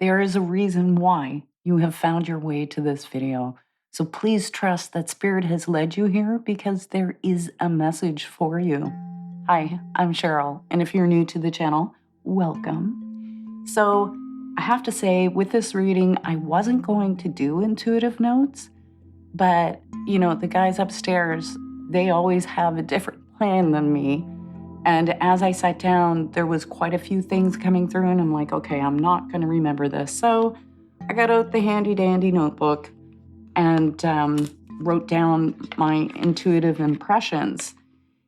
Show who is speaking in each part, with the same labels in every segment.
Speaker 1: There is a reason why you have found your way to this video. So please trust that Spirit has led you here because there is a message for you. Hi, I'm Cheryl, and if you're new to the channel, welcome. So I have to say, with this reading, I wasn't going to do intuitive notes, but the guys upstairs, they always have a different plan than me. And as I sat down, there was quite a few things coming through, and I'm like, okay, I'm not going to remember this. So I got out the handy dandy notebook and wrote down my intuitive impressions.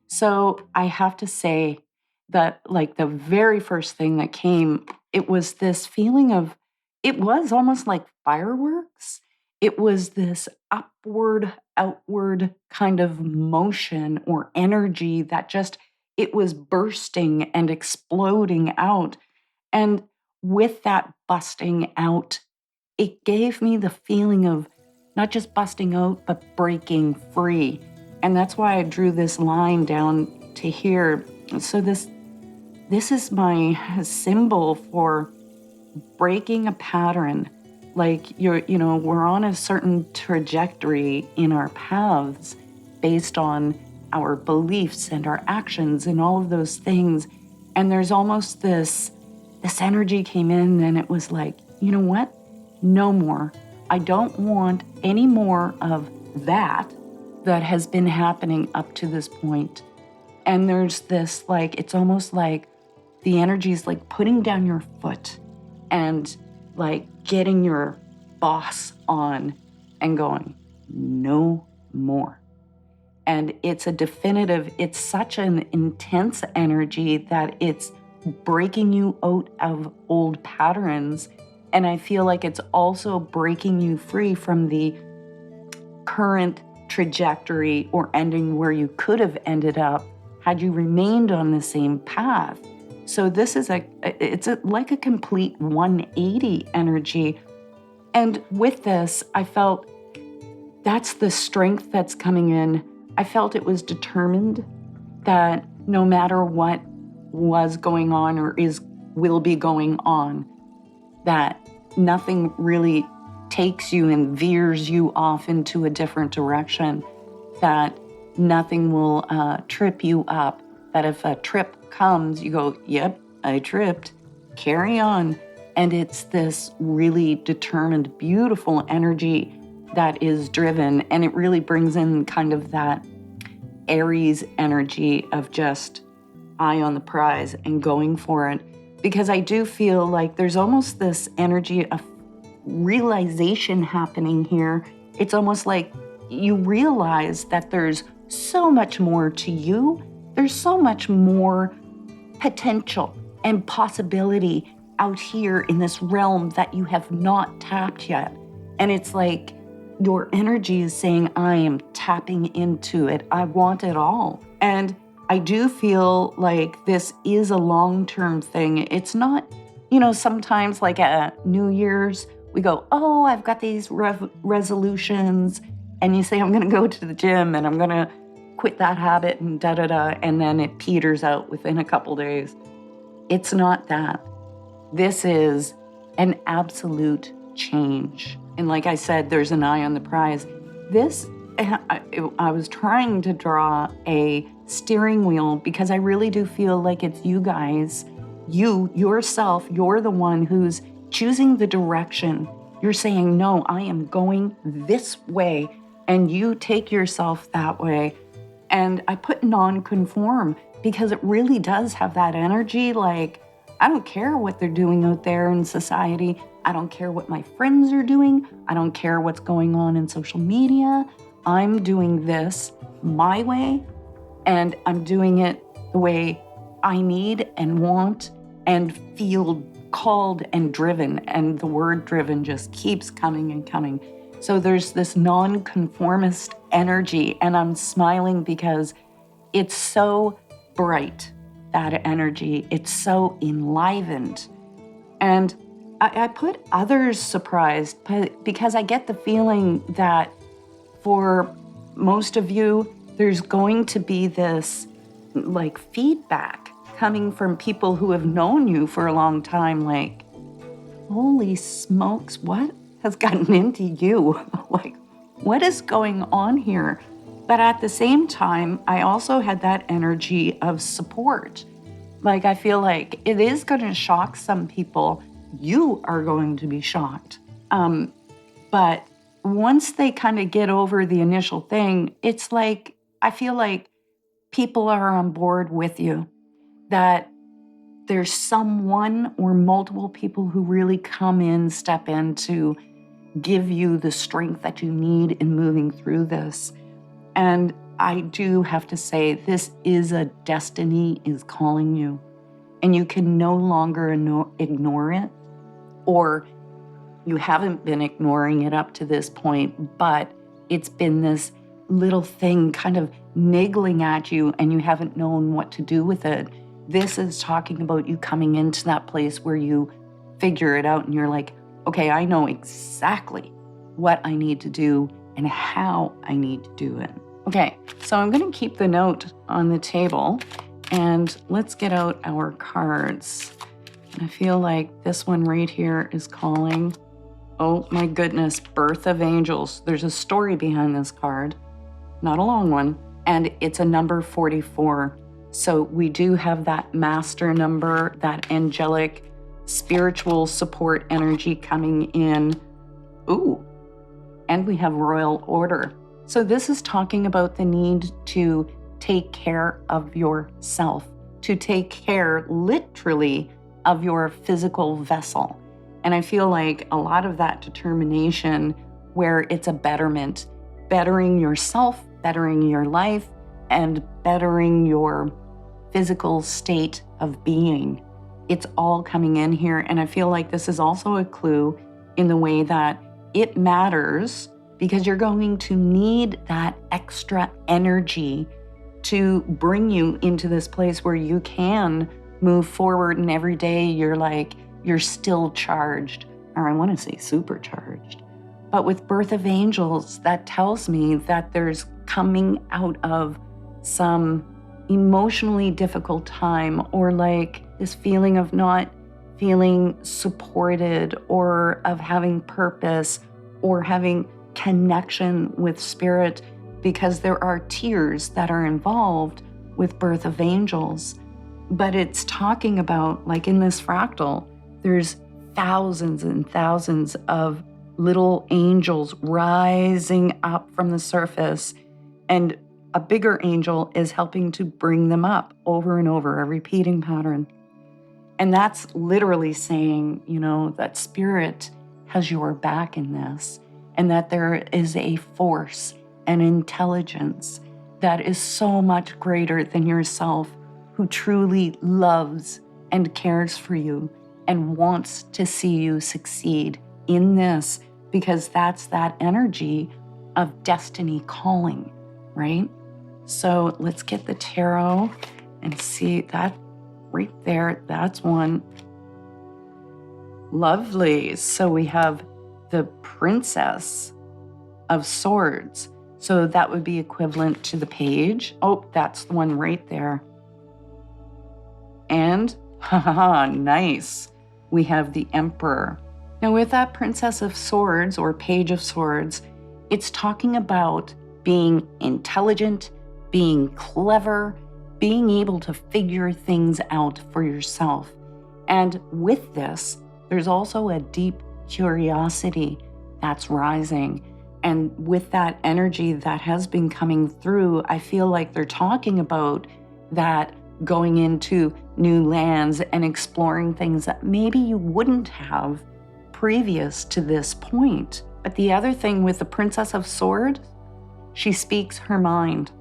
Speaker 1: So I have to say that, like, the very first thing that came, it was this feeling of, it was almost like fireworks. It was this upward, outward kind of motion or energy that just, it was bursting and exploding out. And with that busting out, it gave me the feeling of not just busting out, but breaking free. And that's why I drew this line down to here. So this is my symbol for breaking a pattern. Like we're on a certain trajectory in our paths based on our beliefs and our actions and all of those things. And there's almost this energy came in, and it was like, you know what? No more. I don't want any more of that has been happening up to this point. And there's this, like, it's almost like the energy is like putting down your foot and like getting your boss on and going, no more. And it's a definitive, it's such an intense energy that it's breaking you out of old patterns. And I feel like it's also breaking you free from the current trajectory or ending where you could have ended up had you remained on the same path. So this is like a complete 180 energy. And with this, I felt that's the strength that's coming in. I felt it was determined that no matter what was going on or will be going on, that nothing really takes you and veers you off into a different direction, that nothing will trip you up, that if a trip comes, you go, yep, I tripped, carry on. And it's this really determined, beautiful energy that is driven, and it really brings in kind of that Aries energy of just eye on the prize and going for it. Because I do feel like there's almost this energy of realization happening here. It's almost like you realize that there's so much more to you. There's so much more potential and possibility out here in this realm that you have not tapped yet. And it's like your energy is saying, I am tapping into it. I want it all. And I do feel like this is a long-term thing. It's not, sometimes like at New Year's, we go, oh, I've got these resolutions. And you say, I'm going to go to the gym and I'm going to quit that habit and da-da-da. And then it peters out within a couple days. It's not that. This is an absolute change. And like I said, there's an eye on the prize. I was trying to draw a steering wheel because I really do feel like it's you guys, yourself, you're the one who's choosing the direction. You're saying, no, I am going this way, and you take yourself that way. And I put non-conform because it really does have that energy. Like, I don't care what they're doing out there in society. I don't care what my friends are doing. I don't care what's going on in social media. I'm doing this my way, and I'm doing it the way I need and want and feel called and driven. And the word driven just keeps coming and coming. So there's this non-conformist energy, and I'm smiling because it's so bright, that energy. It's so enlivened. And I put others surprised because I get the feeling that for most of you, there's going to be this like feedback coming from people who have known you for a long time. Like, holy smokes, what has gotten into you? Like, what is going on here? But at the same time, I also had that energy of support. Like, I feel like it is going to shock some people. You are going to be shocked. But once they kind of get over the initial thing, it's like, I feel like people are on board with you, that there's someone or multiple people who really come in, step in to give you the strength that you need in moving through this. And I do have to say, this is a destiny is calling you, and you can no longer ignore it, or you haven't been ignoring it up to this point, but it's been this little thing kind of niggling at you and you haven't known what to do with it. This is talking about you coming into that place where you figure it out and you're like, okay, I know exactly what I need to do and how I need to do it. Okay, so I'm going to keep the note on the table and let's get out our cards. And I feel like this one right here is calling. Oh my goodness, Birth of Angels. There's a story behind this card, not a long one, and it's a number 44. So we do have that master number, that angelic, spiritual support energy coming in. Ooh, and we have royal order. So this is talking about the need to take care of yourself, to take care literally of your physical vessel. And I feel like a lot of that determination where it's a betterment, bettering yourself, bettering your life, and bettering your physical state of being. It's all coming in here. And I feel like this is also a clue in the way that it matters because you're going to need that extra energy to bring you into this place where you can move forward, and every day you're still charged, or I want to say supercharged. But with Birth of Angels, that tells me that there's coming out of some emotionally difficult time, or like this feeling of not feeling supported, or of having purpose, or having connection with spirit, because there are tears that are involved with Birth of Angels. But it's talking about, like in this fractal, there's thousands and thousands of little angels rising up from the surface, and a bigger angel is helping to bring them up over and over, a repeating pattern. And that's literally saying, that spirit has your back in this, and that there is a force, an intelligence that is so much greater than yourself, who truly loves and cares for you and wants to see you succeed in this, because that's that energy of destiny calling, right? So let's get the tarot and see that right there. That's one. Lovely. So we have the Princess of Swords. So that would be equivalent to the Page. Oh, that's the one right there. And, haha, nice. We have the Emperor. Now with that Princess of Swords or Page of Swords, it's talking about being intelligent, being clever, being able to figure things out for yourself. And with this, there's also a deep curiosity that's rising. And with that energy that has been coming through, I feel like they're talking about that going into new lands and exploring things that maybe you wouldn't have previous to this point. But the other thing with the Princess of Swords, she speaks her mind.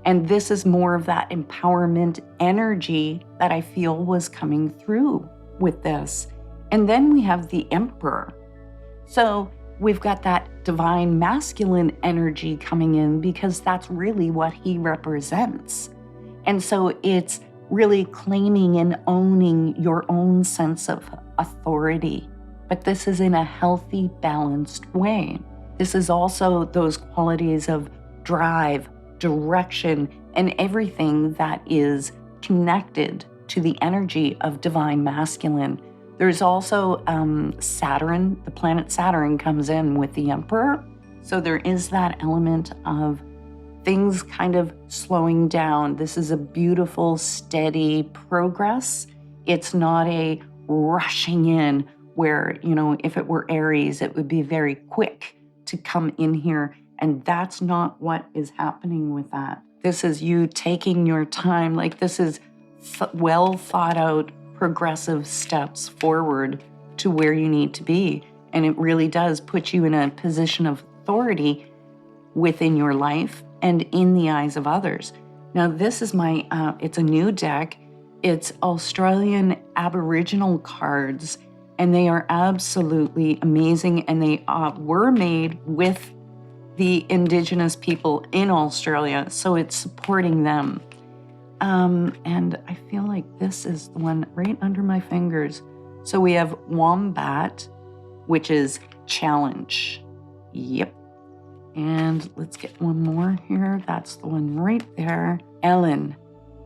Speaker 1: And this is more of that empowerment energy that I feel was coming through with this. And then we have the Emperor. So we've got that divine masculine energy coming in, because that's really what he represents. And so it's really claiming and owning your own sense of authority. But this is in a healthy, balanced way. This is also those qualities of drive, direction, and everything that is connected to the energy of divine masculine, There's also Saturn. The planet Saturn comes in with the Emperor. So there is that element of things kind of slowing down. This is a beautiful, steady progress. It's not a rushing in where, if it were Aries, it would be very quick to come in here. And that's not what is happening with that. This is you taking your time. Like, this is well thought out, progressive steps forward to where you need to be. And it really does put you in a position of authority within your life and in the eyes of others. Now, this is it's a new deck. It's Australian Aboriginal cards, and they are absolutely amazing. And they were made with the Indigenous people in Australia, so it's supporting them. And I feel like this is the one right under my fingers. So we have Wombat, which is challenge. Yep. And let's get one more here. That's the one right there. Ellen.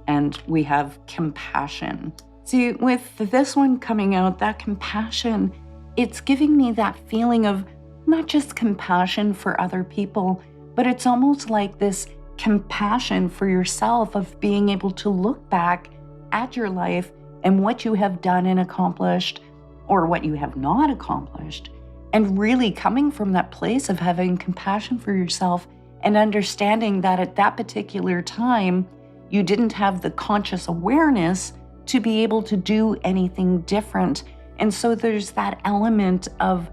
Speaker 1: And we have compassion. See, with this one coming out, that compassion, it's giving me that feeling of not just compassion for other people, but it's almost like this compassion for yourself of being able to look back at your life and what you have done and accomplished or what you have not accomplished, and really coming from that place of having compassion for yourself and understanding that at that particular time, you didn't have the conscious awareness to be able to do anything different. And so there's that element of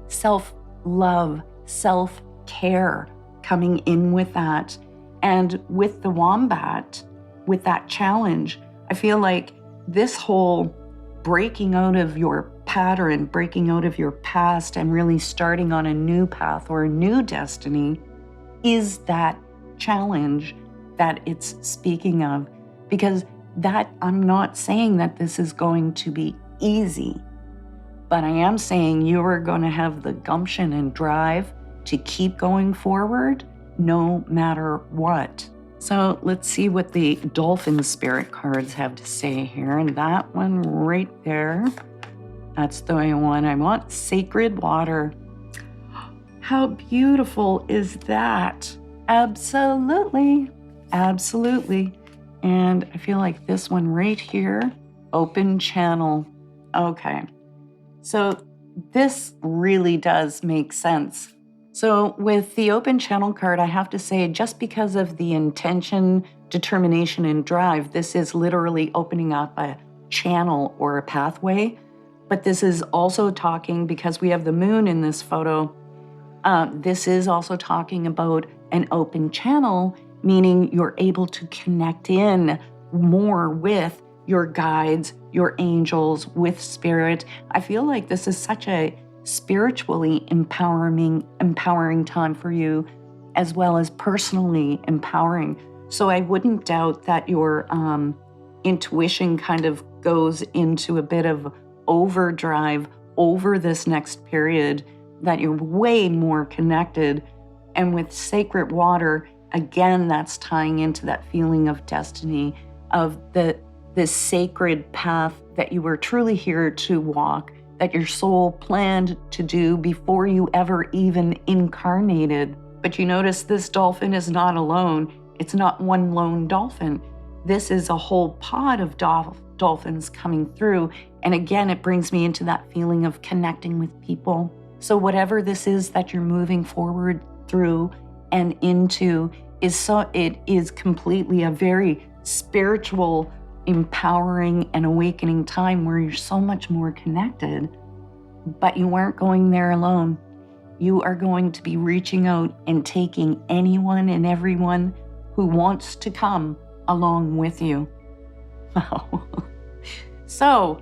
Speaker 1: self-love, self-care coming in with that. And with the Wombat, with that challenge, I feel like this whole breaking out of your pattern, breaking out of your past and really starting on a new path or a new destiny is that challenge that it's speaking of. Because that, I'm not saying that this is going to be easy, but I am saying you are going to have the gumption and drive to keep going forward no matter what. So let's see what the Dolphin Spirit cards have to say here. And that one right there, that's the one I want. Sacred Water. How beautiful is that? Absolutely. Absolutely. And I feel like this one right here, Open Channel. Okay. So this really does make sense. So with the Open Channel card, I have to say, just because of the intention, determination, and drive, this is literally opening up a channel or a pathway. But this is also talking, because we have the moon in this photo, this is also talking about an open channel, meaning you're able to connect in more with your guides, your angels, with spirit. I feel like this is such a spiritually empowering time for you, as well as personally empowering. So I wouldn't doubt that your intuition kind of goes into a bit of overdrive over this next period, that you're way more connected. And with Sacred Water, again, that's tying into that feeling of destiny, of this sacred path that you were truly here to walk, that your soul planned to do before you ever even incarnated. But you notice this dolphin is not alone. It's not one lone dolphin. This is a whole pod of dolphins coming through. And again, it brings me into that feeling of connecting with people. So whatever this is that you're moving forward through and into, it is completely a very spiritual, empowering and awakening time where you're so much more connected. But you aren't going there alone. You are going to be reaching out and taking anyone and everyone who wants to come along with you. So,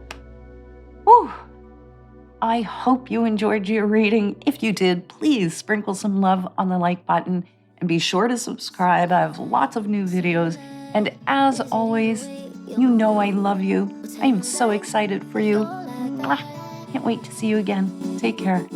Speaker 1: I hope you enjoyed your reading. If you did, please sprinkle some love on the like button and be sure to subscribe. I have lots of new videos. And as always, you know I love you. I am so excited for you. Mwah. Can't wait to see you again. Take care.